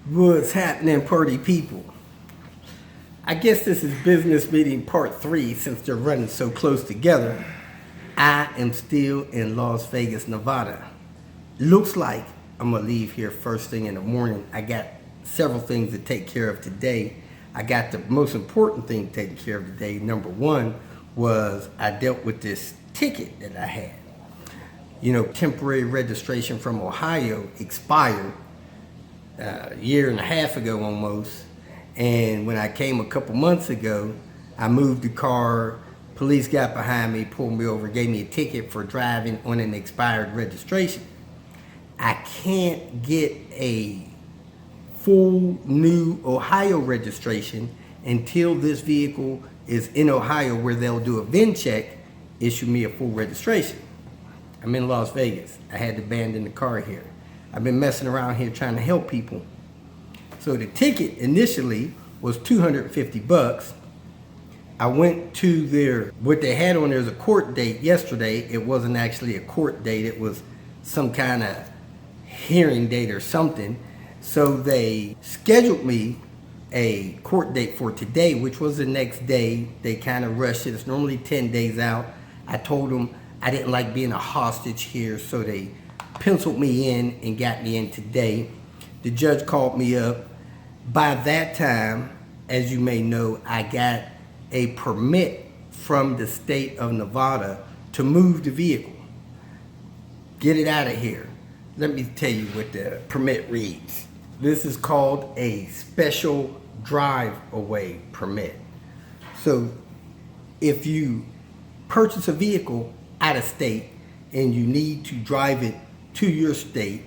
What's happening, party people? I guess this is business meeting part 3 since they're running so close together. I am still in Las Vegas, Nevada. Looks like I'm gonna leave here first thing in the morning. I got several things to take care of today. I got the most important thing taken care of today. Number one was I dealt with this ticket that I had. You know, temporary registration from Ohio expired a year and a half ago almost, and when I came a couple months ago, I moved the car. Police got behind me, pulled me over, gave me a ticket for driving on an expired registration. I can't get a full new Ohio registration until this vehicle is in Ohio, where they'll do a VIN check, issue me a full registration. I'm in Las Vegas. I had to abandon the car here. I've been messing around here trying to help people. So the ticket initially was $250. I went to what they had on there is a court date yesterday. It wasn't actually a court date. It was some kind of hearing date or something. So they scheduled me a court date for today, which was the next day. They kind of rushed it. It's normally 10 days out. I told them I didn't like being a hostage here, so they penciled me in and got me in today. The judge called me up. By that time, as you may know, I got a permit from the state of Nevada to move the vehicle. Get it out of here. Let me tell you what the permit reads. This is called a special drive-away permit. So if you purchase a vehicle out of state and you need to drive it to your state,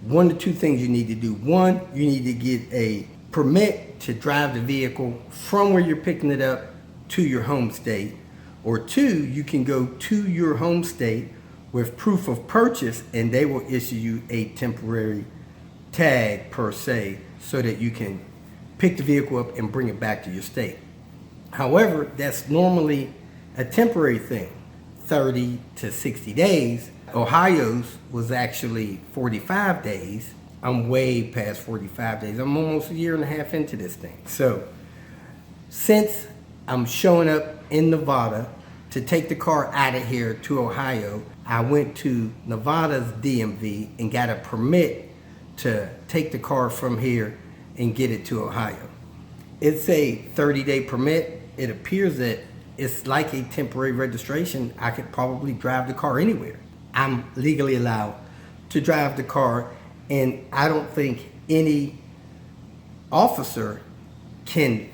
one of two things you need to do. One, you need to get a permit to drive the vehicle from where you're picking it up to your home state. Or two, you can go to your home state with proof of purchase and they will issue you a temporary tag per se, so that you can pick the vehicle up and bring it back to your state. However, that's normally a temporary thing, 30 to 60 days. Ohio's was actually 45 days. I'm way past 45 days. I'm almost a year and a half into this thing. So since I'm showing up in Nevada to take the car out of here to Ohio, I went to Nevada's DMV and got a permit to take the car from here and get it to Ohio. It's a 30-day permit. It appears that it's like a temporary registration. I could probably drive the car anywhere. I'm legally allowed to drive the car, and I don't think any officer can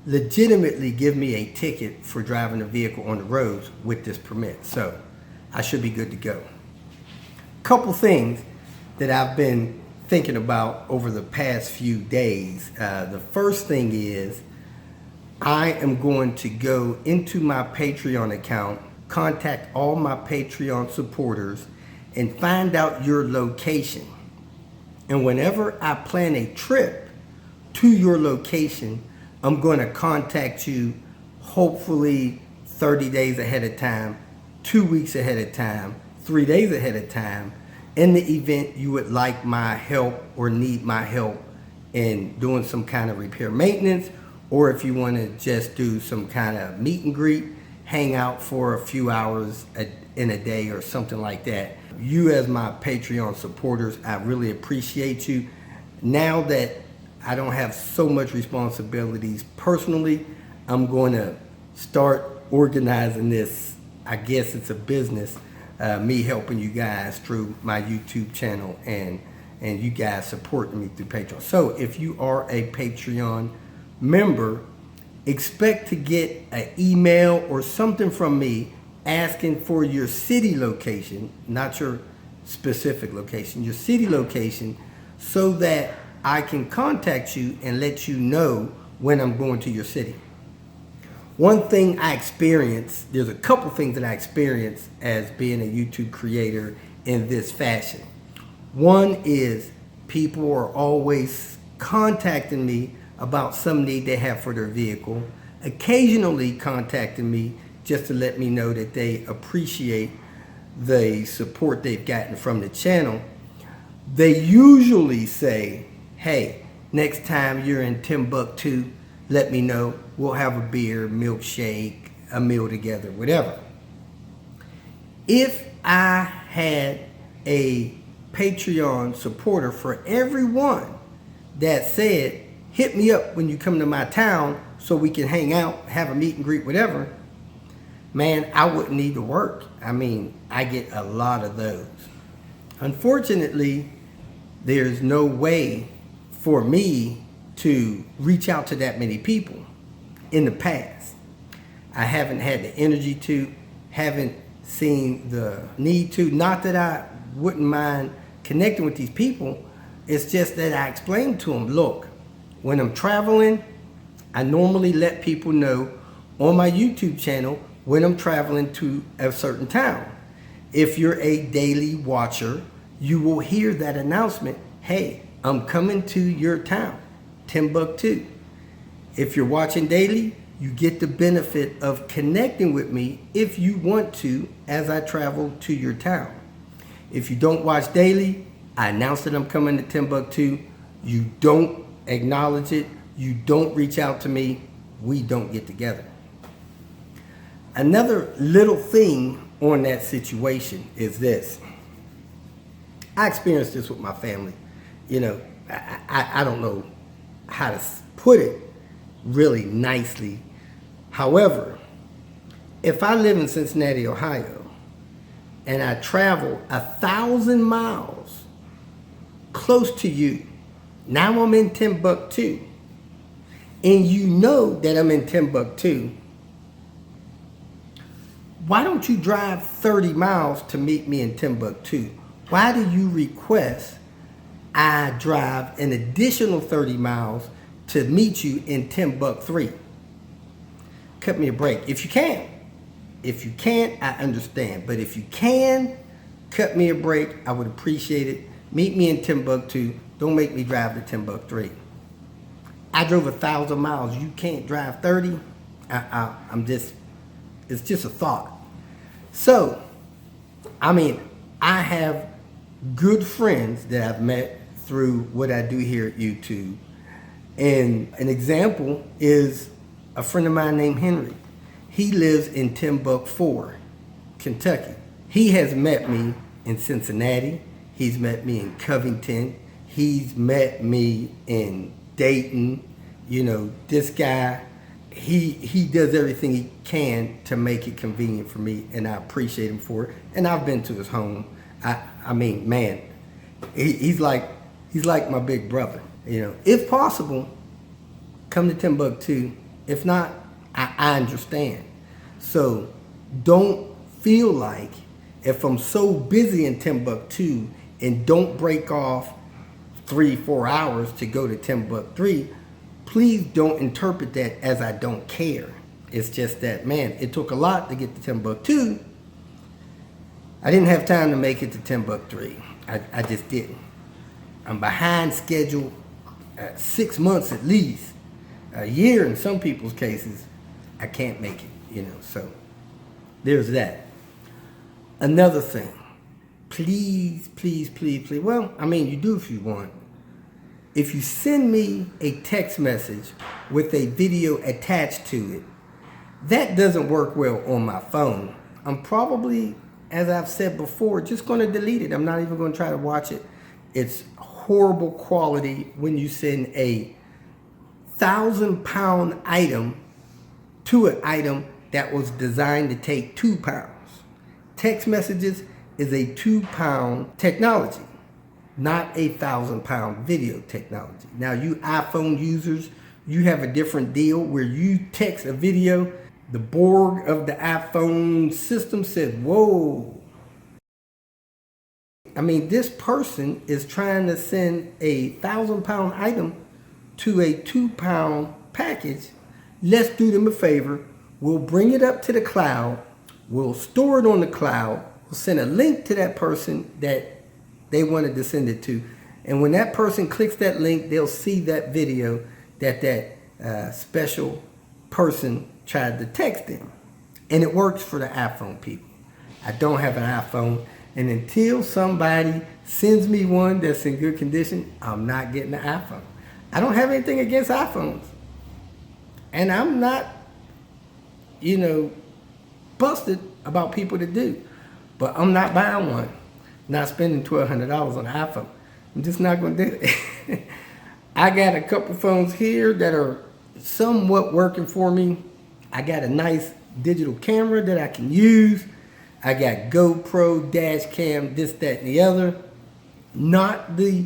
legitimately give me a ticket for driving a vehicle on the roads with this permit. So I should be good to go. Couple things that I've been thinking about over the past few days. The first thing is I am going to go into my Patreon account, contact all my Patreon supporters, and find out your location. And whenever I plan a trip to your location, I'm going to contact you hopefully 30 days ahead of time, 2 weeks ahead of time, 3 days ahead of time, in the event you would like my help or need my help in doing some kind of repair maintenance, or if you want to just do some kind of meet and greet, hang out for a few hours in a day or something like that. You as my Patreon supporters, I really appreciate you. Now that I don't have so much responsibilities personally, I'm going to start organizing this. I guess it's a business, me helping you guys through my YouTube channel and you guys supporting me through Patreon. So if you are a Patreon member, expect to get an email or something from me asking for your city location, not your specific location, your city location, so that I can contact you and let you know when I'm going to your city. One thing I experienced, there's a couple things that I experienced as being a YouTube creator in this fashion. One is people are always contacting me about some need they have for their vehicle, occasionally contacting me just to let me know that they appreciate the support they've gotten from the channel. They usually say, hey, Next time you're in Timbuktu, let me know. We'll have a beer, milkshake, a meal together, whatever. If I had a Patreon supporter for everyone that said, hit me up when you come to my town so we can hang out, have a meet and greet, whatever, man, I wouldn't need to work. I mean, I get a lot of those. Unfortunately, there's no way for me to reach out to that many people in the past. I haven't had the energy to, haven't seen the need to. Not that I wouldn't mind connecting with these people. It's just that I explained to them, look, when I'm traveling, I normally let people know on my YouTube channel when I'm traveling to a certain town. If you're a daily watcher, you will hear that announcement, hey, I'm coming to your town, Timbuktu. If you're watching daily, you get the benefit of connecting with me if you want to as I travel to your town. If you don't watch daily, I announce that I'm coming to Timbuktu. You don't acknowledge it. You don't reach out to me. We don't get together. Another little thing on that situation is this. I experienced this with my family. You know, I don't know how to put it really nicely. However, if I live in Cincinnati, Ohio, and I travel 1,000 miles close to you, now I'm in Timbuktu, and you know that I'm in Timbuktu, why don't you drive 30 miles to meet me in Timbuktu? Why do you request I drive an additional 30 miles to meet you in Timbuktu? Cut me a break. If you can. If you can't, I understand. But if you can, cut me a break. I would appreciate it. Meet me in Timbuktu. Don't make me drive to Timbuktu. I drove 1,000 miles. You can't drive 30? It's just a thought. So, I mean, I have good friends that I've met through what I do here at YouTube. And an example is a friend of mine named Henry. He lives in Timbuktu, Kentucky. He has met me in Cincinnati. He's met me in Covington. He's met me in Dayton. You know, this guy, he does everything he can to make it convenient for me, and I appreciate him for it. And I've been to his home. I mean, man, he's like my big brother. You know, if possible, come to Timbuktu. If not, I understand. So don't feel like if I'm so busy in Timbuktu and don't break off 3-4 hours to go to Timbuktu, please don't interpret that as I don't care. It's just that, man, it took a lot to get to Timbuktu. I didn't have time to make it to Timbuktu. I just didn't. I'm behind schedule 6 months at least. A year in some people's cases. I can't make it, you know, so there's that. Another thing, please, well, I mean, you do if you want. If you send me a text message with a video attached to it, that doesn't work well on my phone. I'm probably, as I've said before, just going to delete it. I'm not even going to try to watch it. It's horrible quality when you send a 1,000-pound item to an item that was designed to take 2 pounds. Text messages is a 2-pound technology, not a 1,000-pound video technology. Now, you iPhone users, you have a different deal where you text a video, the Borg of the iPhone system said, whoa. I mean, this person is trying to send a 1,000-pound item to a 2-pound package. Let's do them a favor. We'll bring it up to the cloud. We'll store it on the cloud. We'll send a link to that person that they wanted to send it to. And when that person clicks that link, they'll see that video that special person tried to text them. And it works for the iPhone people. I don't have an iPhone. And until somebody sends me one that's in good condition, I'm not getting an iPhone. I don't have anything against iPhones. And I'm not, busted about people that do. But I'm not buying one. Not spending $1,200 on an iPhone. I'm just not going to do it. I got a couple phones here that are somewhat working for me. I got a nice digital camera that I can use. I got GoPro, dash cam, this, that, and the other. Not the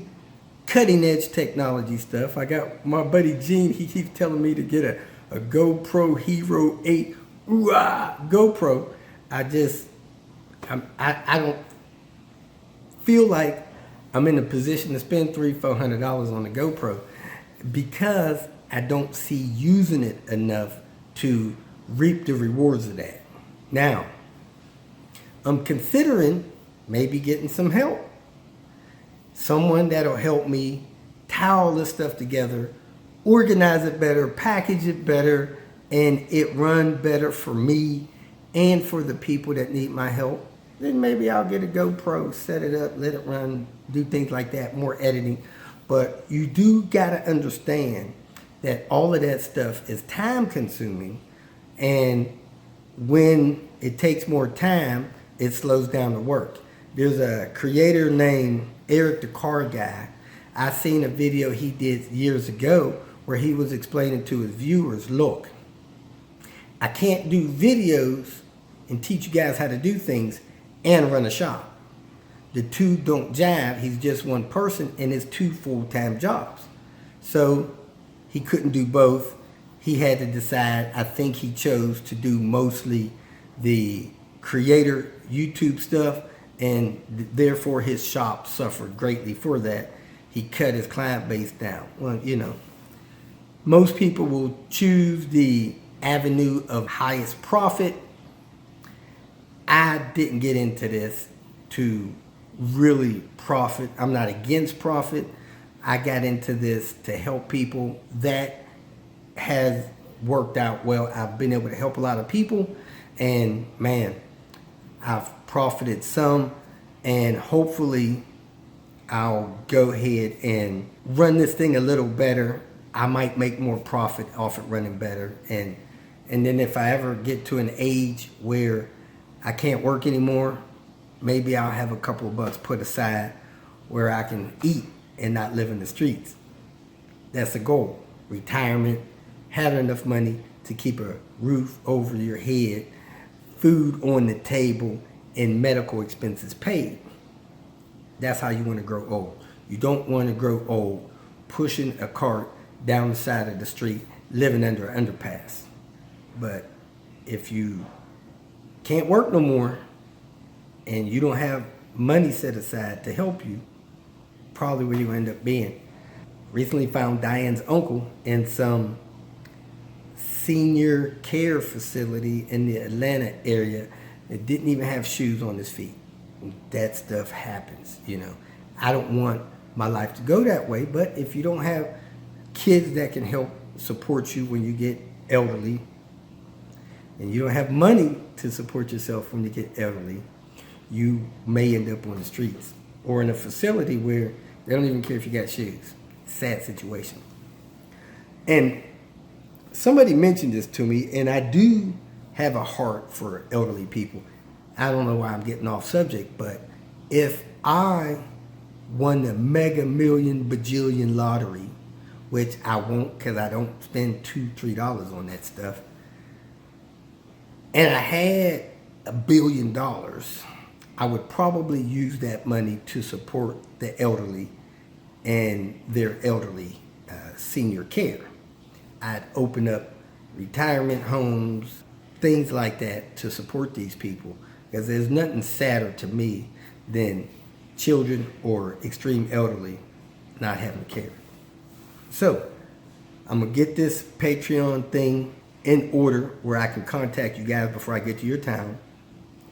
cutting edge technology stuff. I got my buddy Gene, he keeps telling me to get a GoPro Hero 8 GoPro. I don't feel like I'm in a position to spend $300-400 on a GoPro because I don't see using it enough to reap the rewards of that. Now, I'm considering maybe getting some help. Someone that'll help me tie all this stuff together, organize it better, package it better, and it run better for me and for the people that need my help. Then maybe I'll get a GoPro, set it up, let it run, do things like that, more editing. But you do gotta understand that all of that stuff is time consuming, and when it takes more time, it slows down the work. There's a creator named Eric the Car Guy. I seen a video he did years ago where he was explaining to his viewers, look, I can't do videos and teach you guys how to do things and run a shop. The two don't jive. He's just one person and it's two full-time jobs. So he couldn't do both. He had to decide. I think he chose to do mostly the creator YouTube stuff, and therefore his shop suffered greatly for that. He cut his client base down. Well, most people will choose the avenue of highest profit. I didn't get into this to really profit. I'm not against profit. I got into this to help people. That has worked out well. I've been able to help a lot of people, and man, I've profited some, and hopefully I'll go ahead and run this thing a little better. I might make more profit off it running better, and then if I ever get to an age where I can't work anymore, maybe I'll have a couple of bucks put aside where I can eat and not live in the streets. That's the goal. Retirement, having enough money to keep a roof over your head, food on the table, and medical expenses paid. That's how you want to grow old. You don't want to grow old pushing a cart down the side of the street, living under an underpass. But if you can't work no more and you don't have money set aside to help you, probably where you end up being. Recently found Diane's uncle in some senior care facility in the Atlanta area that didn't even have shoes on his feet. That stuff happens, I don't want my life to go that way, but if you don't have kids that can help support you when you get elderly, and you don't have money to support yourself when you get elderly, you may end up on the streets or in a facility where they don't even care if you got shoes. Sad situation. And somebody mentioned this to me, and I do have a heart for elderly people. I don't know why I'm getting off subject, but if I won the mega million bajillion lottery, which I won't because I don't spend $2-3 on that stuff, and I had $1 billion, I would probably use that money to support the elderly and their elderly senior care. I'd open up retirement homes, things like that to support these people, because there's nothing sadder to me than children or extreme elderly not having care. So I'm gonna get this Patreon thing in order where I can contact you guys before I get to your town.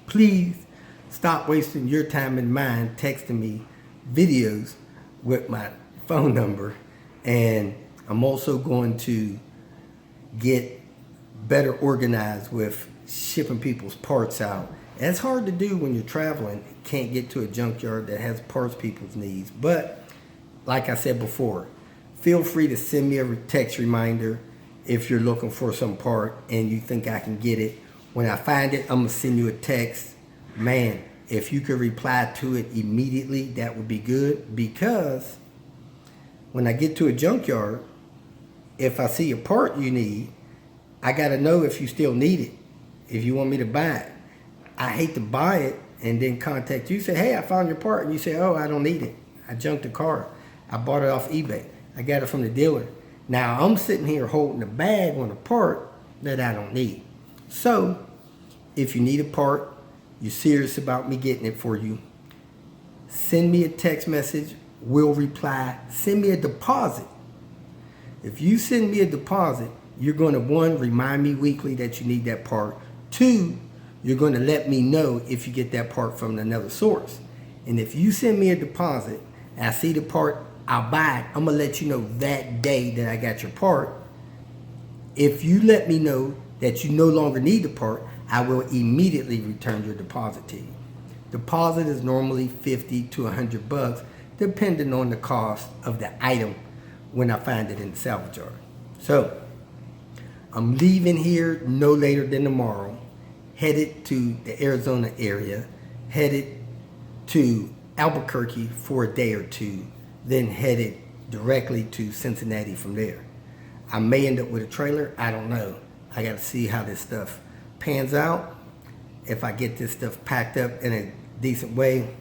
Please stop wasting your time and mine texting me videos with my phone number. And I'm also going to get better organized with shipping people's parts out. And it's hard to do when you're traveling, can't get to a junkyard that has parts people's needs. But like I said before, feel free to send me a text reminder if you're looking for some part and you think I can get it. When I find it, I'm gonna send you a text. Man, if you could reply to it immediately, that would be good, because when I get to a junkyard, if I see a part you need, I gotta know if you still need it, if you want me to buy it. I hate to buy it and then contact you, say, hey, I found your part, and you say, oh, I don't need it. I junked the car. I bought it off eBay. I got it from the dealer. Now I'm sitting here holding a bag on a part that I don't need. So if you need a part, you're serious about me getting it for you, send me a text message, we'll reply. Send me a deposit. If you send me a deposit, you're going to, one, remind me weekly that you need that part. Two, you're going to let me know if you get that part from another source. And if you send me a deposit and I see the part, I'll buy it. I'm going to let you know that day that I got your part. If you let me know that you no longer need the part, I will immediately return your deposit to you. Deposit is normally $50 to $100, depending on the cost of the item when I find it in the salvage yard. So I'm leaving here no later than tomorrow, headed to the Arizona area, headed to Albuquerque for a day or two, then headed directly to Cincinnati from there. I may end up with a trailer, I don't know. I gotta see how this stuff pans out, if I get this stuff packed up in a decent way.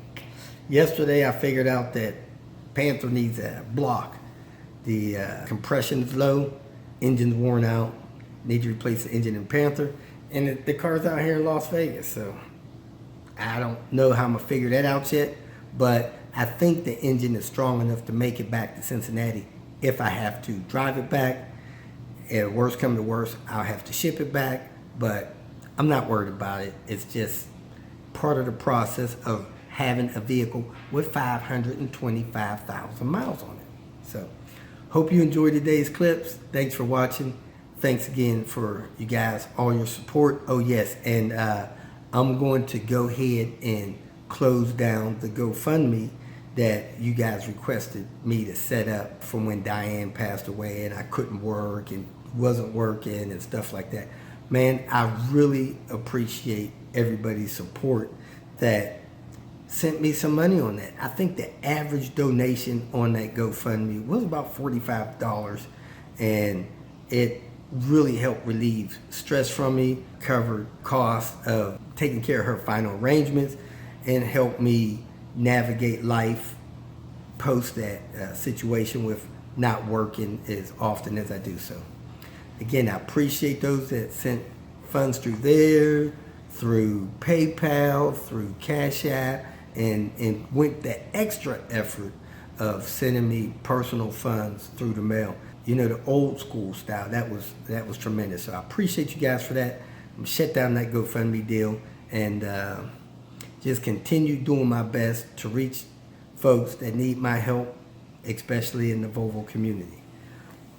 Yesterday I figured out that Panther needs a block. The compression is low, engine's worn out, need to replace the engine in Panther, and the car's out here in Las Vegas, so I don't know how I'm gonna figure that out yet, but I think the engine is strong enough to make it back to Cincinnati if I have to drive it back. If worst come to worst, I'll have to ship it back, but I'm not worried about it. It's just part of the process of having a vehicle with 525,000 miles on it. So, hope you enjoyed today's clips. Thanks for watching. Thanks again for you guys, all your support. Oh yes, and I'm going to go ahead and close down the GoFundMe that you guys requested me to set up from when Diane passed away and I couldn't work and wasn't working and stuff like that. Man, I really appreciate everybody's support that sent me some money on that. I think the average donation on that GoFundMe was about $45, and it really helped relieve stress from me, covered costs of taking care of her final arrangements, and helped me navigate life post that situation with not working as often as I do. So again, I appreciate those that sent funds through there, through PayPal, through Cash App, and went the extra effort of sending me personal funds through the mail. You know, the old school style, that was tremendous. So I appreciate you guys for that. I'm gonna shut down that GoFundMe deal and just continue doing my best to reach folks that need my help, especially in the Volvo community.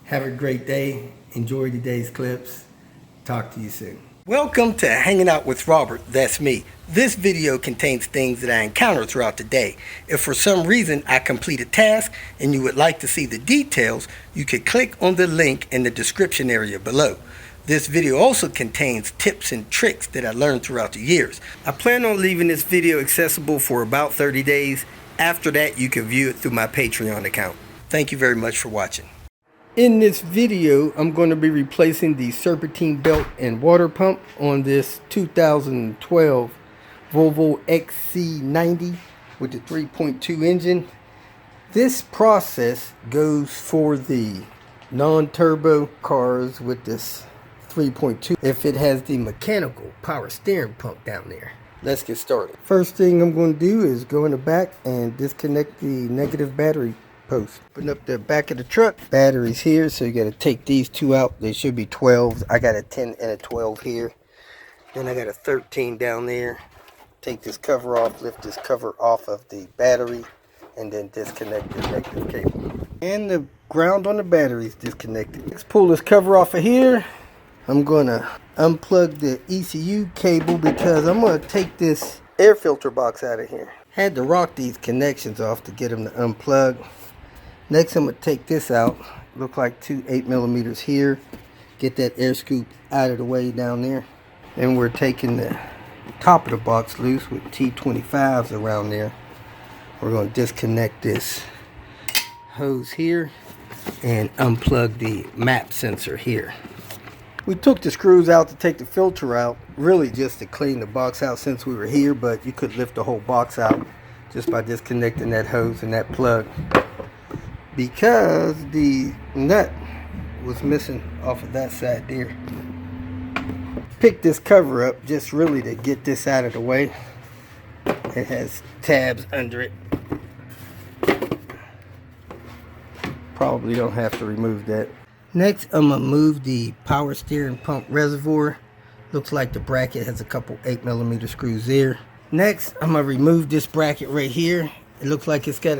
Have a great day. Enjoy today's clips. Talk to you soon. Welcome to Hanging Out with Robert. That's me. This video contains things that I encounter throughout the day. If for some reason I complete a task and you would like to see the details, you could click on the link in the description area below. This video also contains tips and tricks that I learned throughout the years. I plan on leaving this video accessible for about 30 days. After that, you can view it through my Patreon account. Thank you very much for watching. In this video, I'm going to be replacing the Serpentine belt and water pump on this 2012 Volvo XC90 with the 3.2 engine. This process goes for the non-turbo cars with this 3.2 if it has the mechanical power steering pump down there. Let's get started. First thing I'm going to do is go in the back and disconnect the negative battery post. Putting up the back of the truck, batteries here, so you got to take these two out. They should be 12s. I got a 10 and a 12 here. Then I got a 13 down there. Take this cover off, lift this cover off of the battery, and then disconnect the negative cable. And the ground on the battery is disconnected. Let's pull this cover off of here. I'm gonna unplug the ECU cable because I'm gonna take this air filter box out of here. Had to rock these connections off to get them to unplug. Next, I'm going to take this out. Look like two 8mm here. Get that air scoop out of the way down there. And we're taking the top of the box loose with T25s around there. We're going to disconnect this hose here and unplug the map sensor here. We took the screws out to take the filter out, really just to clean the box out since we were here, but you could lift the whole box out just by disconnecting that hose and that plug, because the nut was missing off of that side there. Pick this cover up just really to get this out of the way. It has tabs under it. Probably don't have to remove that. Next, I'm going to move the power steering pump reservoir. Looks like the bracket has a couple 8mm screws there. Next, I'm going to remove this bracket right here. It looks like it's got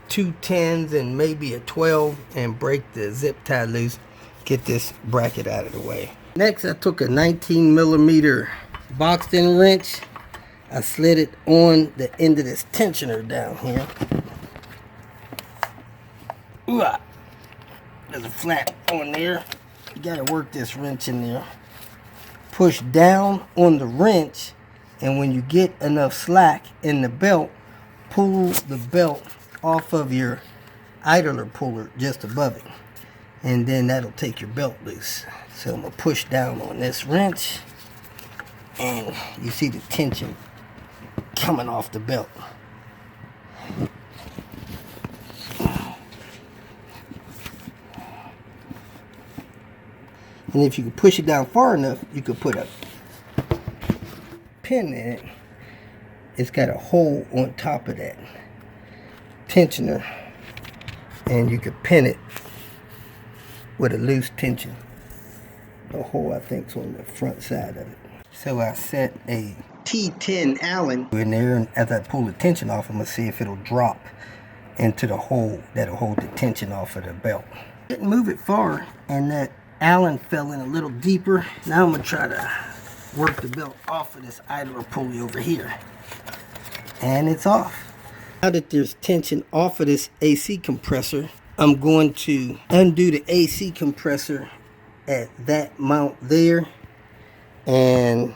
two 10s and maybe a 12, and break the zip tie loose. Get this bracket out of the way. Next, I took a 19mm boxed in wrench. I slid it on the end of this tensioner down here. Ooh, there's a flap on there. You gotta work this wrench in there. Push down on the wrench, and when you get enough slack in the belt, pull the belt off of your idler puller just above it, and then that'll take your belt loose. So I'm gonna push down on this wrench, and you see the tension coming off the belt. And if you can push it down far enough, you could put a pin in it. It's got a hole on top of that tensioner, and you could pin it with a loose tension. The hole, I think, is on the front side of it. So I set a T10 Allen in there, and as I pull the tension off, I'm going to see if it'll drop into the hole that'll hold the tension off of the belt. Didn't move it far, and that Allen fell in a little deeper. Now I'm going to try to work the belt off of this idler pulley over here. And it's off. Now that there's tension off of this AC compressor, I'm going to undo the AC compressor at that mount there. And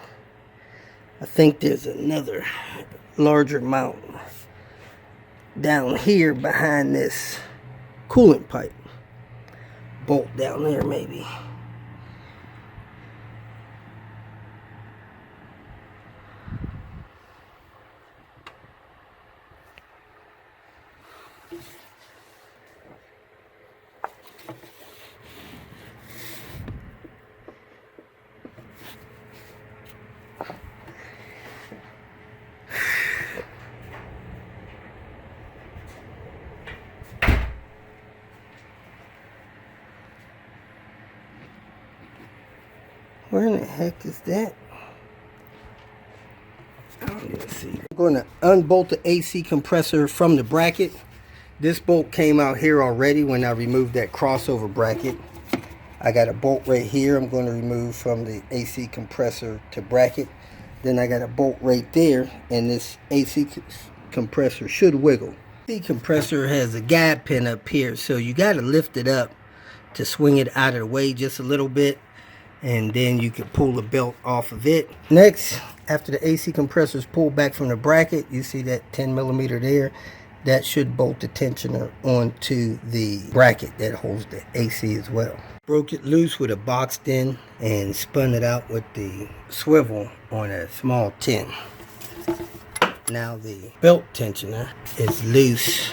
I think there's another larger mount down here behind this coolant pipe. Bolt down there maybe. Where in the heck is that? I don't even see it. I'm going to unbolt the AC compressor from the bracket. This bolt came out here already when I removed that crossover bracket. I got a bolt right here I'm going to remove from the AC compressor to bracket. Then I got a bolt right there, and this AC compressor should wiggle. The compressor has a guide pin up here, so you got to lift it up to swing it out of the way just a little bit, and then you can pull the belt off of it. Next, after the AC compressor is pulled back from the bracket, you see that 10mm there. That should bolt the tensioner onto the bracket that holds the AC as well. Broke it loose with a boxed in and spun it out with the swivel on a small tin. Now the belt tensioner is loose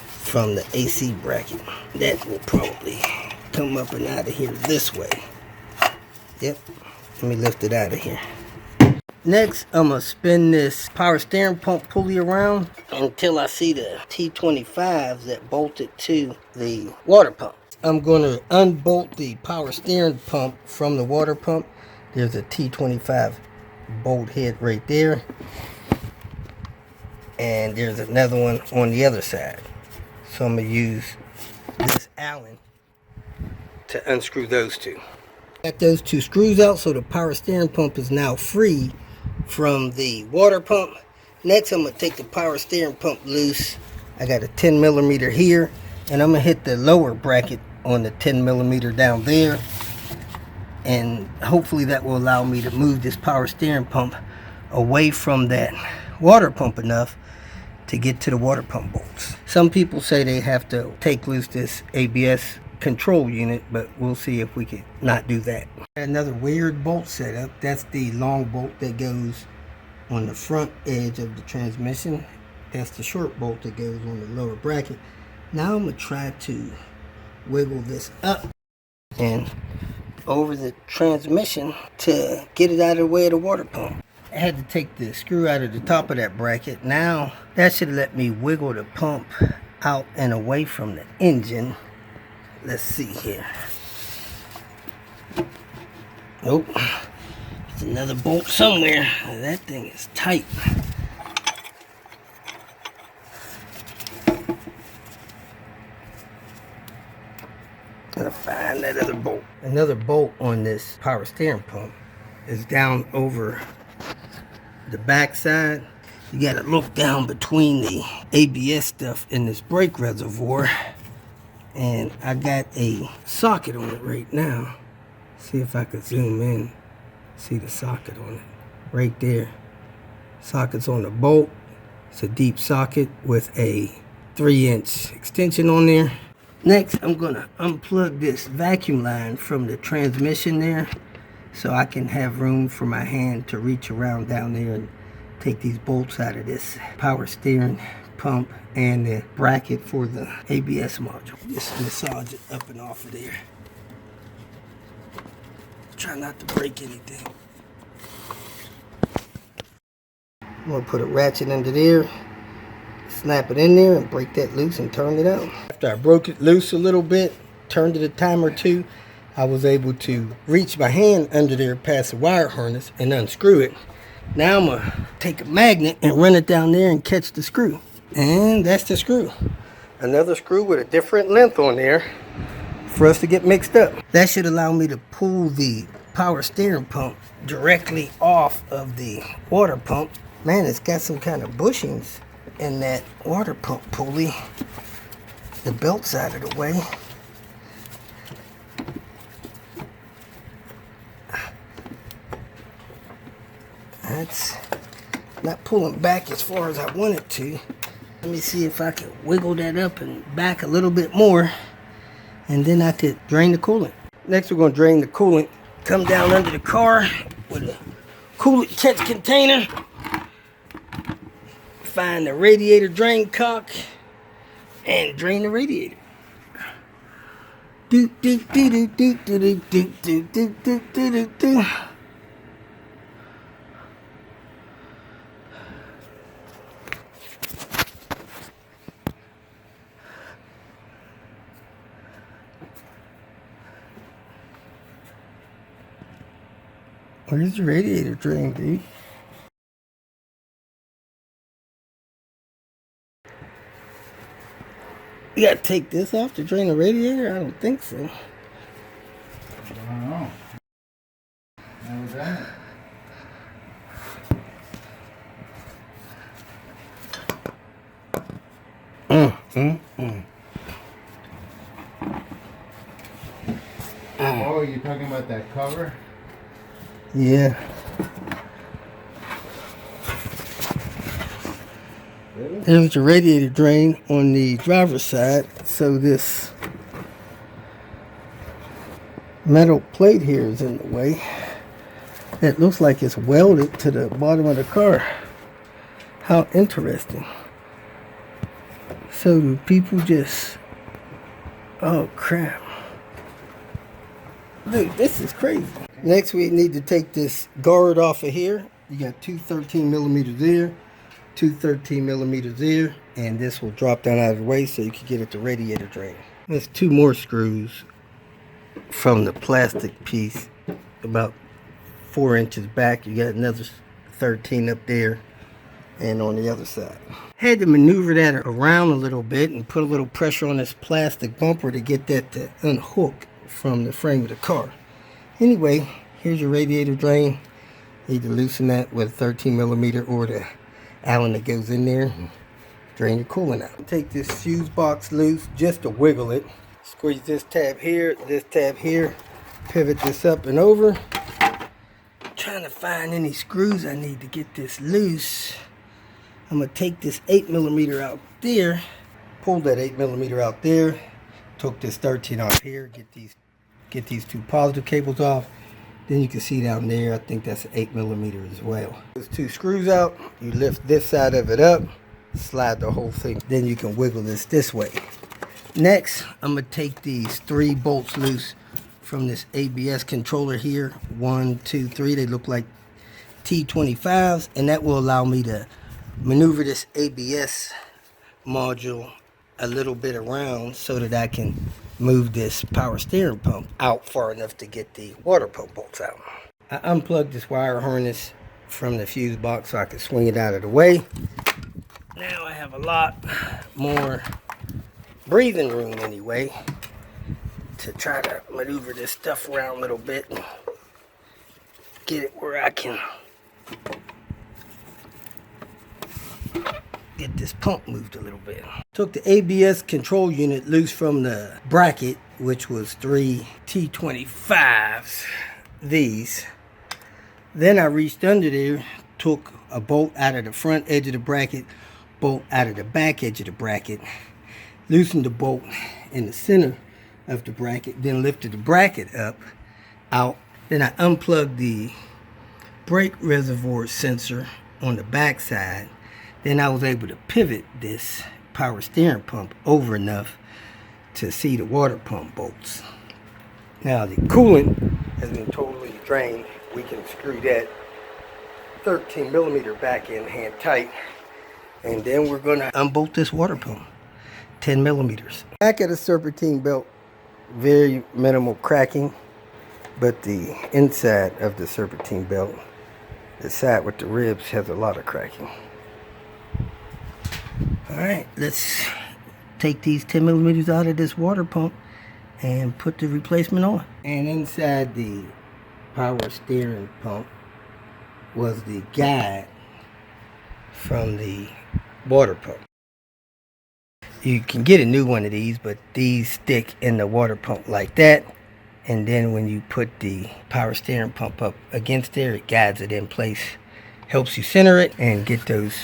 from the AC bracket. That will probably come up and out of here this way. Yep, let me lift it out of here. Next, I'm going to spin this power steering pump pulley around until I see the T25s that bolted to the water pump. I'm going to unbolt the power steering pump from the water pump. There's a T25 bolt head right there. And there's another one on the other side. So I'm going to use this Allen to unscrew those two. Got those two screws out, so the power steering pump is now free from the water pump. Next, I'm going to take the power steering pump loose I got a 10 millimeter here, and I'm gonna hit the lower bracket on the 10 millimeter down there, and hopefully that will allow me to move this power steering pump away from that water pump enough to get to the water pump bolts. Some people say they have to take loose this ABS control unit, but we'll see if we can not do that. Another weird bolt setup. That's the long bolt that goes on the front edge of the transmission. That's the short bolt that goes on the lower bracket. Now I'm gonna try to wiggle this up and over the transmission to get it out of the way of the water pump. I had to take the screw out of the top of that bracket. Now that should let me wiggle the pump out and away from the engine. Let's see here. Nope. There's another bolt somewhere. That thing is tight. Gotta find that other bolt. Another bolt on this power steering pump is down over the back side. You gotta look down between the ABS stuff in this brake reservoir, and I got a socket on it right now. See if I can zoom in, see the socket on it right there. Socket's on the bolt. It's a deep socket with a 3-inch extension on there. Next, I'm gonna unplug this vacuum line from the transmission there, so I can have room for my hand to reach around down there and take these bolts out of this power steering pump and the bracket for the ABS module. Just massage it up and off of there. Try not to break anything. I'm gonna put a ratchet under there, snap it in there and break that loose and turn it out. After I broke it loose a little bit, turned it a time or two, I was able to reach my hand under there past the wire harness and unscrew it. Now I'm gonna take a magnet and run it down there and catch the screw. And that's the screw. Another screw with a different length on there for us to get mixed up. That should allow me to pull the power steering pump directly off of the water pump. Man, it's got some kind of bushings in that water pump pulley. The belt's out of the way. That's not pulling back as far as I want it to. Let me see if I can wiggle that up and back a little bit more, and then I could drain the coolant. Next, we're going to drain the coolant. Come down under the car with a coolant catch container. Find the radiator drain cock and drain the radiator. Do do do do do do do do do do do do. Where's the radiator drain, dude? You gotta take this off to drain the radiator? I don't think so. I don't know. Never done it. Oh, you're talking about that cover? Yeah. Really? There's the radiator drain on the driver's side. So this metal plate here is in the way. It looks like it's welded to the bottom of the car. How interesting. So do people just... Oh crap. Dude, this is crazy. Next we need to take this guard off of here. You got two 13 millimeters there, two 13 millimeters there, and this will drop down out of the way so you can get at the radiator drain. There's two more screws from the plastic piece about 4 inches back. You got another 13 up there and on the other side. Had to maneuver that around a little bit and put a little pressure on this plastic bumper to get that to unhook from the frame of the car. Anyway, here's your radiator drain. You need to loosen that with a 13 millimeter or the Allen that goes in there. drain your coolant out. Take this fuse box loose just to wiggle it. Squeeze this tab here, pivot this up and over. Trying to find any screws I need to get this loose. I'm gonna take this 8mm out there, pull that 8mm out there, took this 13 off here, get these two positive cables off. Then you can see down there, I think that's 8mm as well. Those two screws out, you lift this side of it up, slide the whole thing, then you can wiggle this way. Next, I'm gonna take these 3 bolts loose from this ABS controller here. 1, 2, 3, they look like T25s, and that will allow me to maneuver this ABS module a little bit around so that I can move this power steering pump out far enough to get the water pump bolts out. I unplugged this wire harness from the fuse box so I could swing it out of the way. Now I have a lot more breathing room anyway to try to maneuver this stuff around a little bit and get it where I can get this pump moved a little bit. Took the ABS control unit loose from the bracket, which was 3 T25s, these. Then I reached under there, took a bolt out of the front edge of the bracket, bolt out of the back edge of the bracket, loosened the bolt in the center of the bracket, then lifted the bracket up, out. Then I unplugged the brake reservoir sensor on the back side. Then I was able to pivot this power steering pump over enough to see the water pump bolts. Now the coolant has been totally drained. We can screw that 13mm back in hand tight, and then we're going to unbolt this water pump, 10mm. Back at the serpentine belt, very minimal cracking, but the inside of the serpentine belt, the side with the ribs, has a lot of cracking. Alright, let's take these 10mm out of this water pump and put the replacement on. And inside the power steering pump was the guide from the water pump. You can get a new one of these, but these stick in the water pump like that. And then when you put the power steering pump up against there, it guides it in place, helps you center it and get those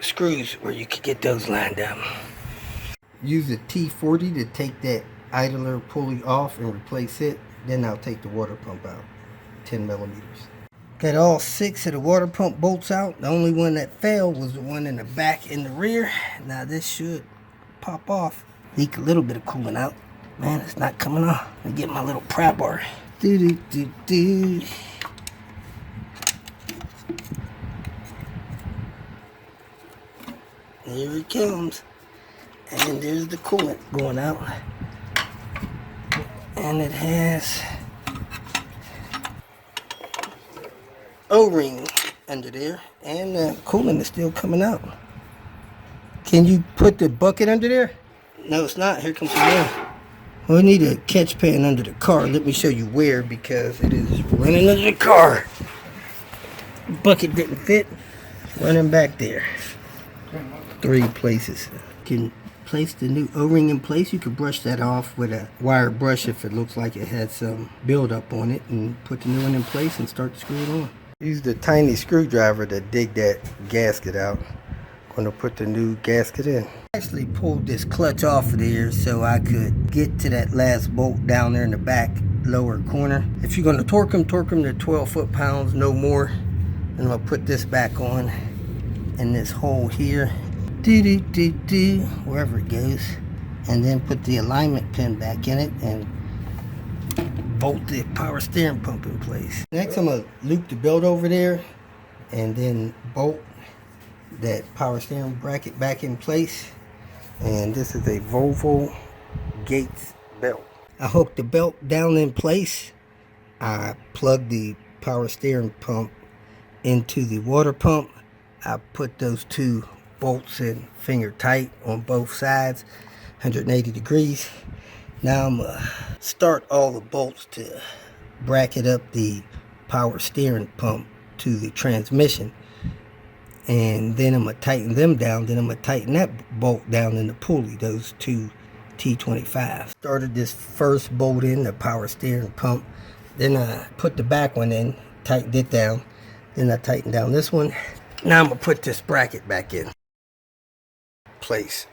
screws where you can get those lined up. Use a T40 to take that idler pulley off and replace it. Then I'll take the water pump out, 10mm. Got all 6 of the water pump bolts out. The only one that failed was the one in the back and the rear. Now this should pop off. Leak a little bit of coolant out. Man, it's not coming off. Let me get my little pry bar. Do-do-do-do. Here it comes. And there's the coolant going out. And it has O-ring under there. And the coolant is still coming out. Can you put the bucket under there? No, it's not. Here comes some more. We need a catch pan under the car. Let me show you where, because it is running under the car. The bucket didn't fit. Running back there. 3 places. You can place the new O-ring in place. You can brush that off with a wire brush if it looks like it had some buildup on it, and put the new one in place and start to screw it on. Use the tiny screwdriver to dig that gasket out. I'm going to put the new gasket in. I actually pulled this clutch off of there so I could get to that last bolt down there in the back lower corner. If you're going to torque them to 12 foot-pounds, no more. And I'm going to put this back on in this hole here. Do-do-do-do, wherever it goes. And then put the alignment pin back in it and bolt the power steering pump in place. Next, I'm going to loop the belt over there and then bolt that power steering bracket back in place. And this is a Volvo Gates belt. I hooked the belt down in place. I plugged the power steering pump into the water pump. I put those 2 bolts in finger tight on both sides, 180 degrees. Now I'm going to start all the bolts to bracket up the power steering pump to the transmission. And then I'm going to tighten them down. Then I'm going to tighten that bolt down in the pulley, those two T25. Started this first bolt in, the power steering pump. Then I put the back one in, tightened it down. Then I tightened down this one. Now I'm going to put this bracket back in place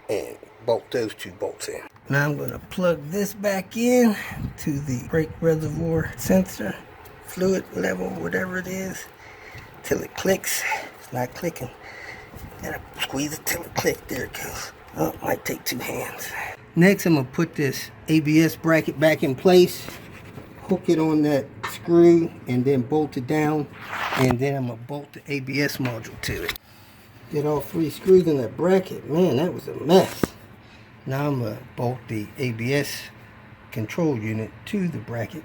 and bolt those two bolts in. Now I'm going to plug this back in to the brake reservoir sensor, fluid level, whatever it is, till it clicks. It's not clicking. Gotta squeeze it till it clicks. There it goes. Oh, it might take two hands. Next, I'm going to put this ABS bracket back in place, hook it on that screw, and then bolt it down. And then I'm going to bolt the ABS module to it. Get all three screws in that bracket. Man, that was a mess. Now I'm going to bolt the ABS control unit to the bracket.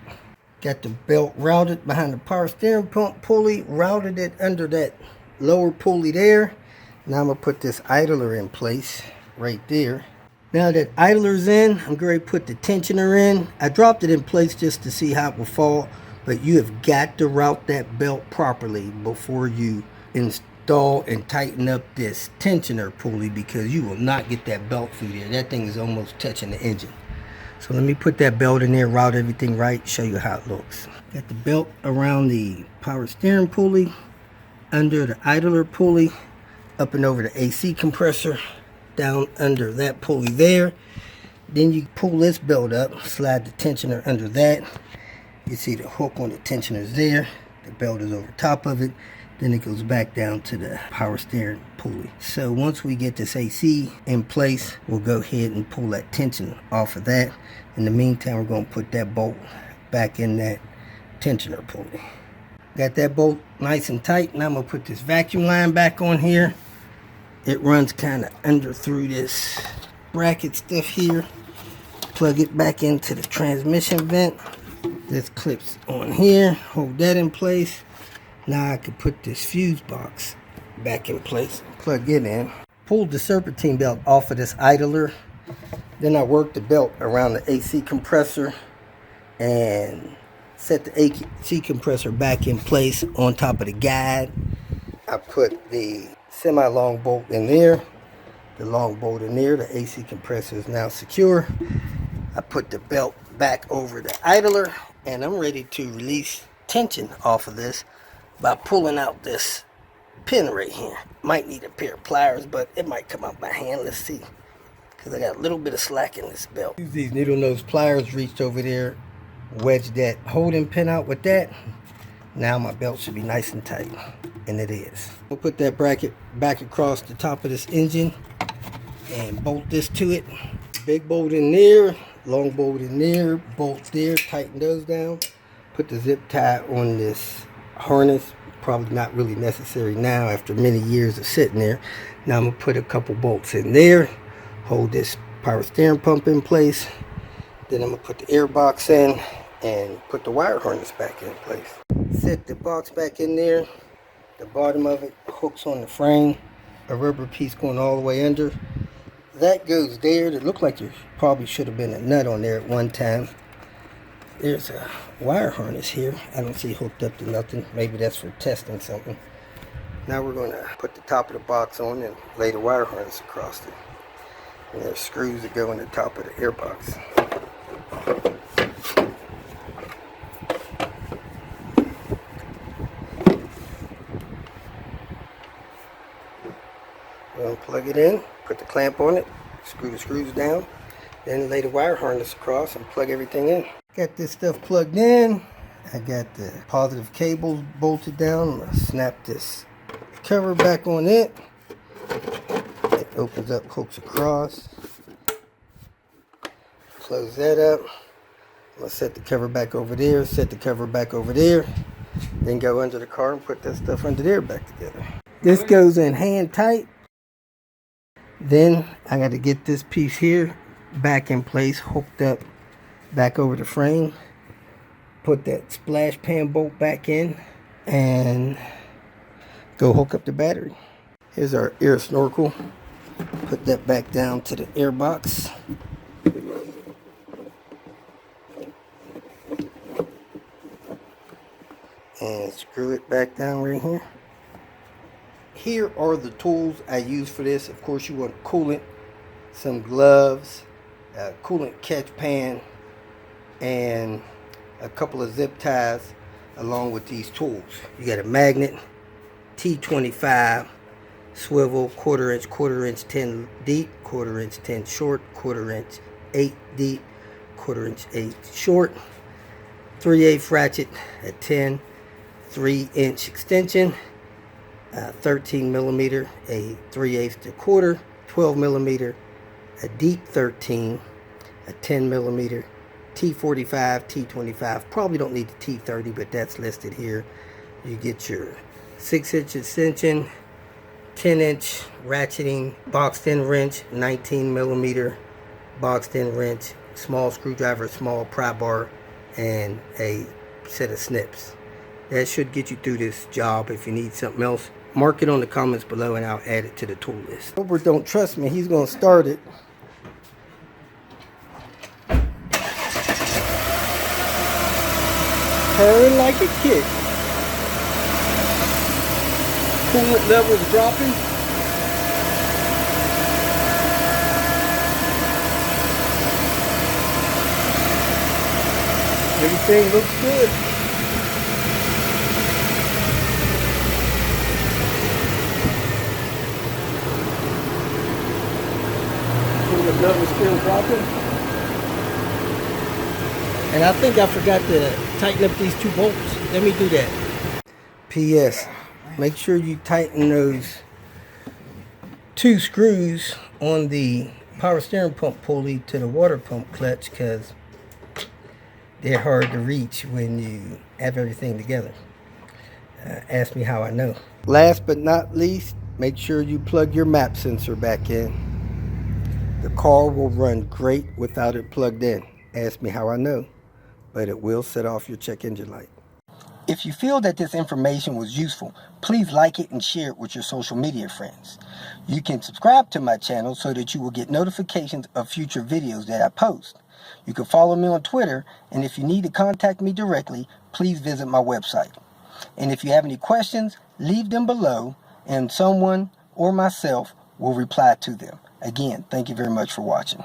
Got the belt routed behind the power steering pump pulley, routed it under that lower pulley there. Now I'm going to put this idler in place right there. Now that idler's in, I'm going to put the tensioner in. I dropped it in place just to see how it will fall, but you have got to route that belt properly before you install and tighten up this tensioner pulley, because you will not get that belt through there. That thing is almost touching the engine. So let me put that belt in there, route everything right, show you how it looks. Got the belt around the power steering pulley, under the idler pulley, up and over the AC compressor, down under that pulley there. Then you pull this belt up, slide the tensioner under that. You see the hook on the tensioner's there. The belt is over top of it. Then it goes back down to the power steering pulley. So once we get this AC in place, we'll go ahead and pull that tension off of that. In the meantime, we're going to put that bolt back in that tensioner pulley. Got that bolt nice and tight. Now I'm going to put this vacuum line back on here. It runs kind of under through this bracket stuff here. Plug it back into the transmission vent. This clips on here. Hold that in place. Now I can put this fuse box back in place, plug it in. Pulled the serpentine belt off of this idler. Then I worked the belt around the AC compressor and set the AC compressor back in place on top of the guide. I put the semi-long bolt in there, the long bolt in there. The AC compressor is now secure. I put the belt back over the idler, and I'm ready to release tension off of this by pulling out this pin right here. Might need a pair of pliers, but it might come out by hand. Let's see, because I got a little bit of slack in this belt. Use these needle nose pliers, reached over there, wedged that holding pin out with that. Now my belt should be nice and tight, and it is. We'll put that bracket back across the top of this engine and bolt this to it. Big bolt in there, long bolt in there, bolts there, tighten those down. Put the zip tie on this harness. Probably not really necessary now after many years of sitting there. Now I'm going to put a couple bolts in there, hold this power steering pump in place. Then I'm going to put the air box in and put the wire harness back in place. Set the box back in there. The bottom of it hooks on the frame. A rubber piece going all the way under. That goes there. It looked like there probably should have been a nut on there at one time. There's a wire harness here. I don't see hooked up to nothing. Maybe that's for testing something. Now we're going to put the top of the box on and lay the wire harness across it. And there's screws that go in the top of the air box. We'll plug it in, put the clamp on it, screw the screws down, then lay the wire harness across and plug everything in. Got this stuff plugged in. I got the positive cables bolted down. I'm going to snap this cover back on it. It opens up, hooks across. Close that up. I'm going to set the cover back over there, set the cover back over there, then go under the car and put that stuff under there back together. This goes in hand tight. Then I got to get this piece here back in place, hooked up back over the frame. Put that splash pan bolt back in and go hook up the battery. Here's our air snorkel. Put that back down to the air box. And screw it back down right here. here are the tools I use for this. Of course, you want coolant, some gloves, a coolant catch pan, and a couple of zip ties along with these tools. You got a magnet, T25, swivel, quarter inch 10 deep, quarter inch 10 short, quarter inch 8 deep, quarter inch 8 short, 3/8 ratchet at 10, 3-inch extension, 13 millimeter, a 3/8 to quarter, 12 millimeter, a deep 13, a 10 millimeter, T45, T25. Probably don't need the T30, but that's listed here. You get your 6-inch extension, 10-inch ratcheting, boxed-in wrench, 19 millimeter boxed-in wrench, small screwdriver, small pry bar, and a set of snips. That should get you through this job. If you need something else, mark it on the comments below and I'll add it to the tool list. Robert don't trust me. He's going to start it. Turn like a kid. Coolant levels dropping. Everything looks good. Coolant levels still dropping. And I think I forgot to tighten up these 2 bolts. Let me do that. P.S. Make sure you tighten those 2 screws on the power steering pump pulley to the water pump clutch, because they're hard to reach when you have everything together. Ask me how I know. Last but not least, make sure you plug your map sensor back in. The car will run great without it plugged in. Ask me how I know, but it will set off your check engine light. If you feel that this information was useful, please like it and share it with your social media friends. You can subscribe to my channel so that you will get notifications of future videos that I post. You can follow me on Twitter, and if you need to contact me directly, please visit my website. And if you have any questions, leave them below, and someone or myself will reply to them. Again, thank you very much for watching.